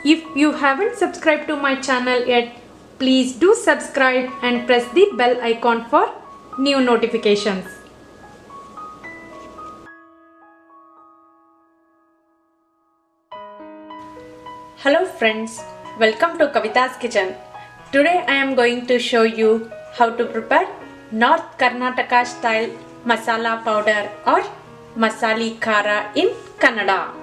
If you haven't subscribed to my channel yet, please do subscribe and press the bell icon for new notifications. Hello friends, welcome to Kavita's Kitchen. Today I am going to show you how to prepare North Karnataka style masala powder or masali khara in Kannada.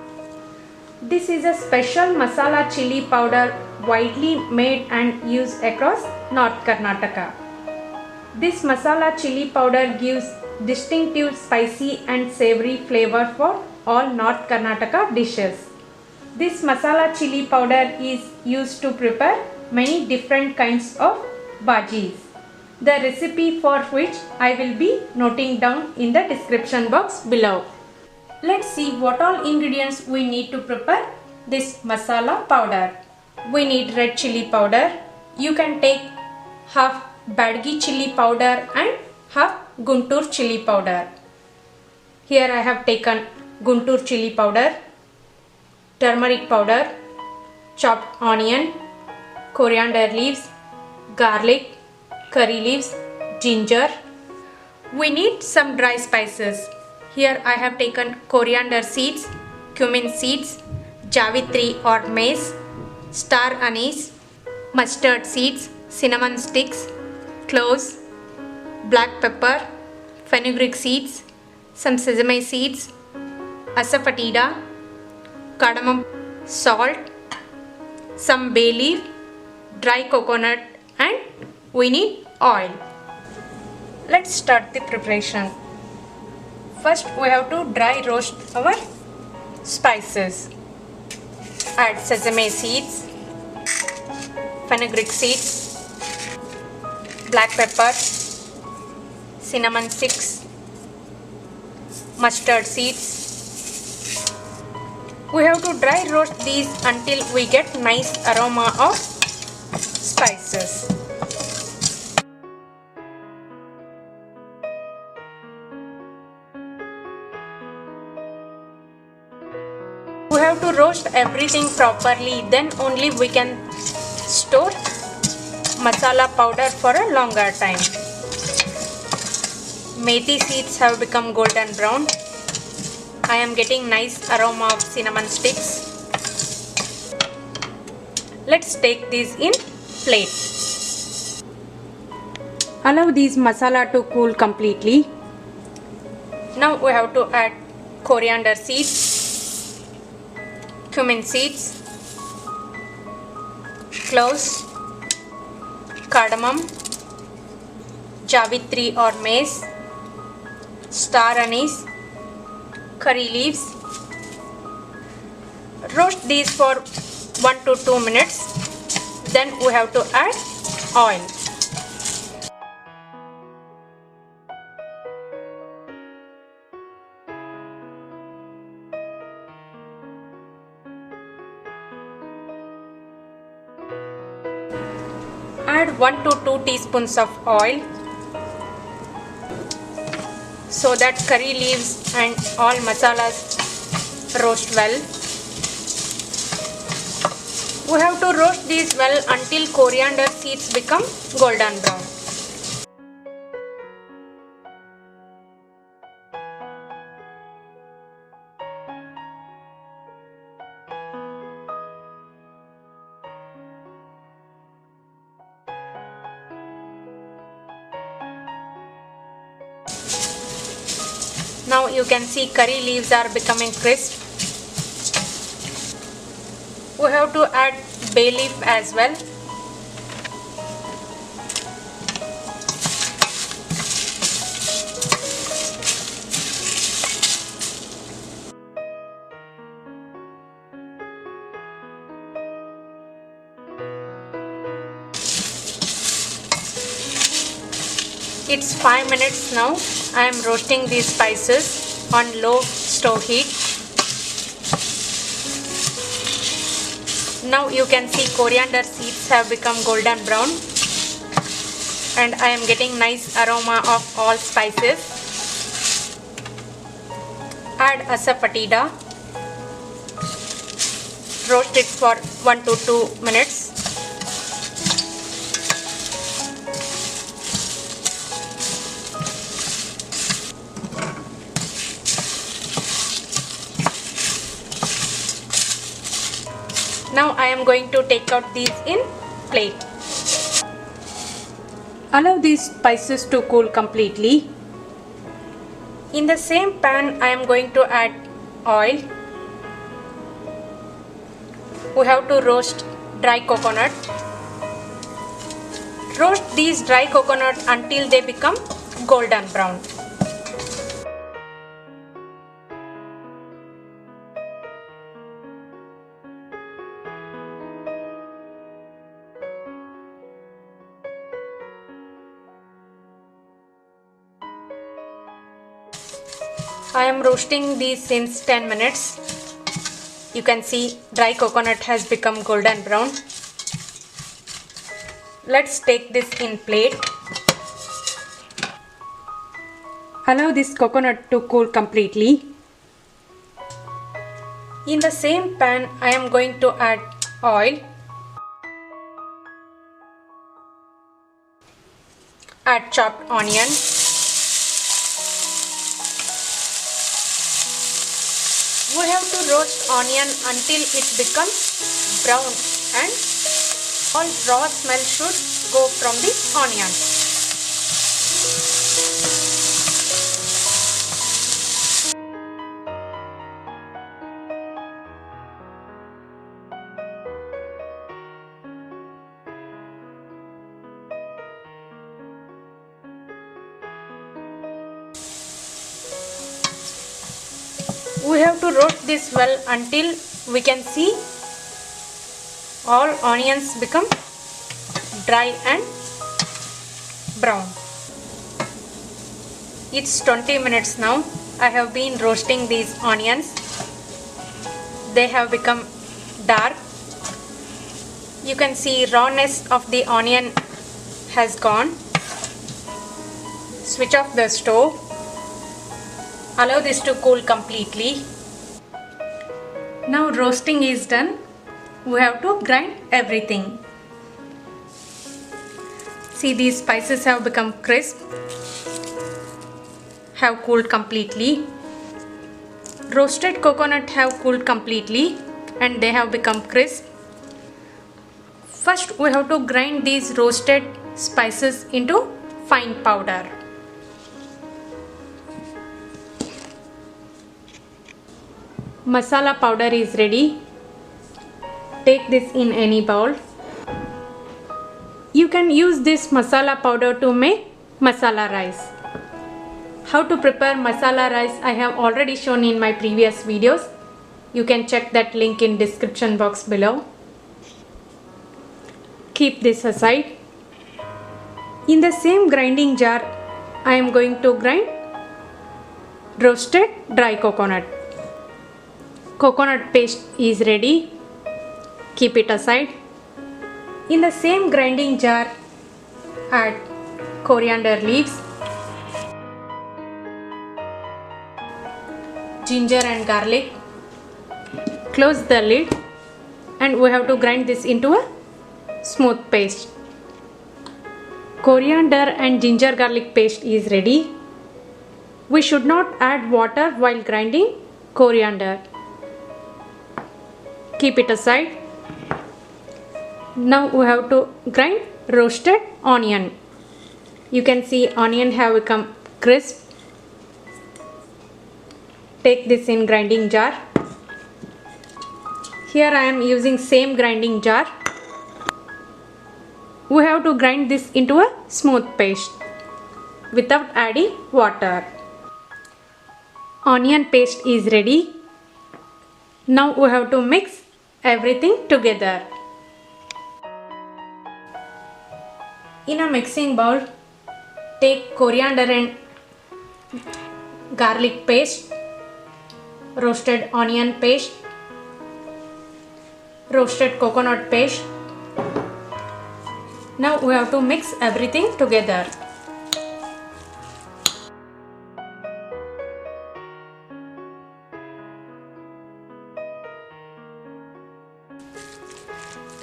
This is a special masala chili powder widely made and used across North Karnataka. This masala chili powder gives distinctive spicy and savory flavor for all North Karnataka dishes. This masala chili powder is used to prepare many different kinds of bhajis. The recipe for which I will be noting down in the description box below. Let's see what all ingredients we need to prepare this masala powder. We need red chili powder. You can take half Badgi chili powder and half Guntur chili powder. Here I have taken Guntur chili powder, turmeric powder, chopped onion, coriander leaves, garlic, curry leaves, ginger. We need some dry spices. Here I have taken coriander seeds, cumin seeds, javitri or mace, star anise, mustard seeds, cinnamon sticks, cloves, black pepper, fenugreek seeds, some sesame seeds, asafoetida, cardamom, salt, some bay leaf, dry coconut, and we need oil. Let's start the preparation. First we have to dry roast our spices. Add sesame seeds, fenugreek seeds, black pepper, cinnamon sticks, mustard seeds. We have to dry roast these until we get nice aroma of spices. We have to roast everything properly, then only we can store masala powder for a longer time. Methi seeds have become golden brown. I am getting nice aroma of cinnamon sticks. Let's take these in plate. Allow these masala to cool completely. Now we have to add coriander seeds, cumin seeds, cloves, cardamom, javitri or mace, star anise, curry leaves. Roast these for 1 to 2 minutes. Then we have to add oil. Add 1 to 2 teaspoons of oil so that curry leaves and all masalas roast well. We have to roast these well until coriander seeds become golden brown. Now you can see curry leaves are becoming crisp. We have to add bay leaf as well. It's 5 minutes now. I am roasting these spices on low stove heat. Now you can see coriander seeds have become golden brown and I am getting nice aroma of all spices. Add asafoetida, roast it for 1 to 2 minutes. Now I am going to take out these in plate. Allow these spices to cool completely. In the same pan I am going to add oil. We have to roast dry coconut. Roast these dry coconut until they become golden brown. I am roasting these since 10 minutes. You can see dry coconut has become golden brown. Let's take this in plate. Allow this coconut to cool completely. In the same pan I am going to add oil. Add chopped onion. We have to roast onion until it becomes brown and all raw smell should go from the onion. We have to roast this well until we can see all onions become dry and brown. It's 20 minutes now. I have been roasting these onions. They have become dark. You can see rawness of the onion has gone. Switch off the stove. Allow this to cool completely. Now roasting is done. We have to grind everything. See, these spices have become crisp, have cooled completely. Roasted coconut have cooled completely and they have become crisp. First we have to grind these roasted spices into fine powder. Masala powder is ready. Take this in any bowl. You can use this masala powder to make masala rice. How to prepare masala rice I have already shown in my previous videos. You can check that link in description box below. Keep this aside. In the same grinding jar I am going to grind roasted dry coconut. Coconut paste is ready. Keep it aside. In the same grinding jar, add coriander leaves, ginger and garlic. Close the lid and we have to grind this into a smooth paste. Coriander and ginger garlic paste is ready. We should not add water while grinding coriander. Keep it aside. Now we have to grind roasted onion. You can see onion have become crisp. Take this in grinding jar. Here I am using same grinding jar. We have to grind this into a smooth paste without adding water. Onion paste is ready. Now we have to mix everything together. In a mixing bowl, take coriander and garlic paste, roasted onion paste, roasted coconut paste. Now we have to mix everything together.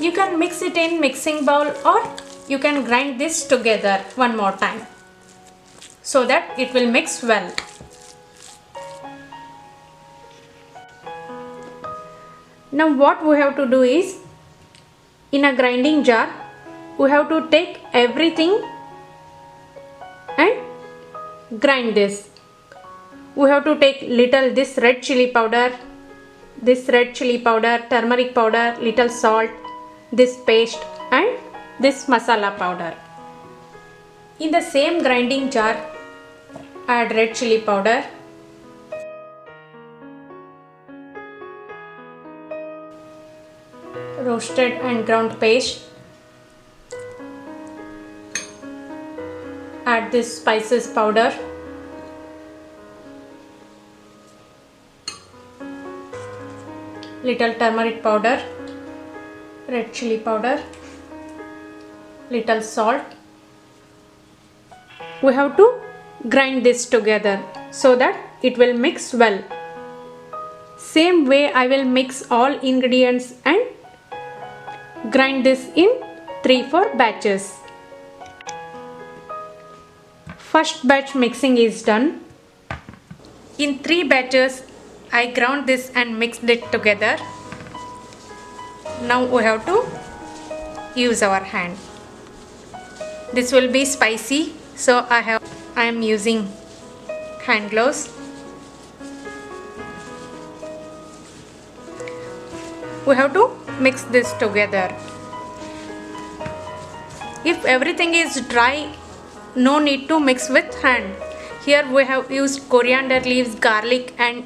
You can mix it in mixing bowl or you can grind this together one more time so that it will mix well. Now what we have to do is, in a grinding jar, we have to take everything and grind this. We have to take little this red chili powder, turmeric powder, little salt, this paste and this masala powder. In the same grinding jar, add red chili powder, roasted and ground paste, add this spices powder, little turmeric powder, red chili powder, little salt. We have to grind this together so that it will mix well. Same way I will mix all ingredients and grind this in 3-4 batches. First batch mixing is done. In 3 batches I ground this and mixed it together. Now we have to use our hand. This will be spicy, so I am using hand gloves. We have to mix this together. If everything is dry, no need to mix with hand. Here we have used coriander leaves, garlic and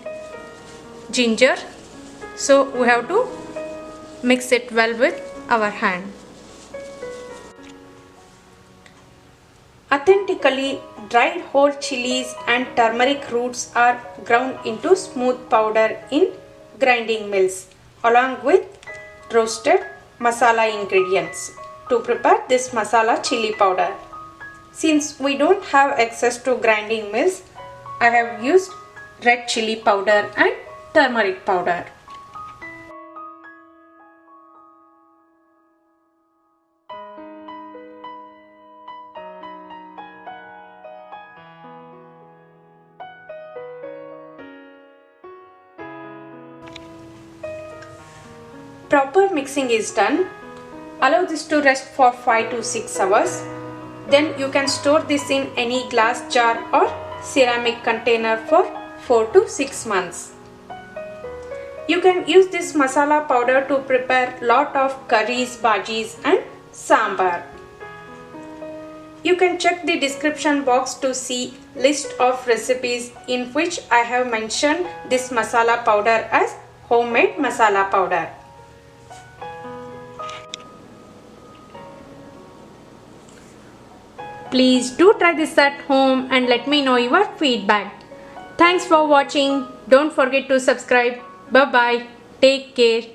ginger, so we have to mix it well with our hand. Authentically dried whole chilies and turmeric roots are ground into smooth powder in grinding mills along with roasted masala ingredients to prepare this masala chili powder. Since we don't have access to grinding mills, I have used red chili powder and turmeric powder. Proper mixing is done. Allow this to rest for 5 to 6 hours. Then you can store this in any glass jar or ceramic container for 4 to 6 months. You can use this masala powder to prepare lot of curries, bhajis and sambar. You can check the description box to see list of recipes in which I have mentioned this masala powder as homemade masala powder. Please do try this at home and let me know your feedback. Thanks for watching. Don't forget to subscribe. Bye bye. Take care.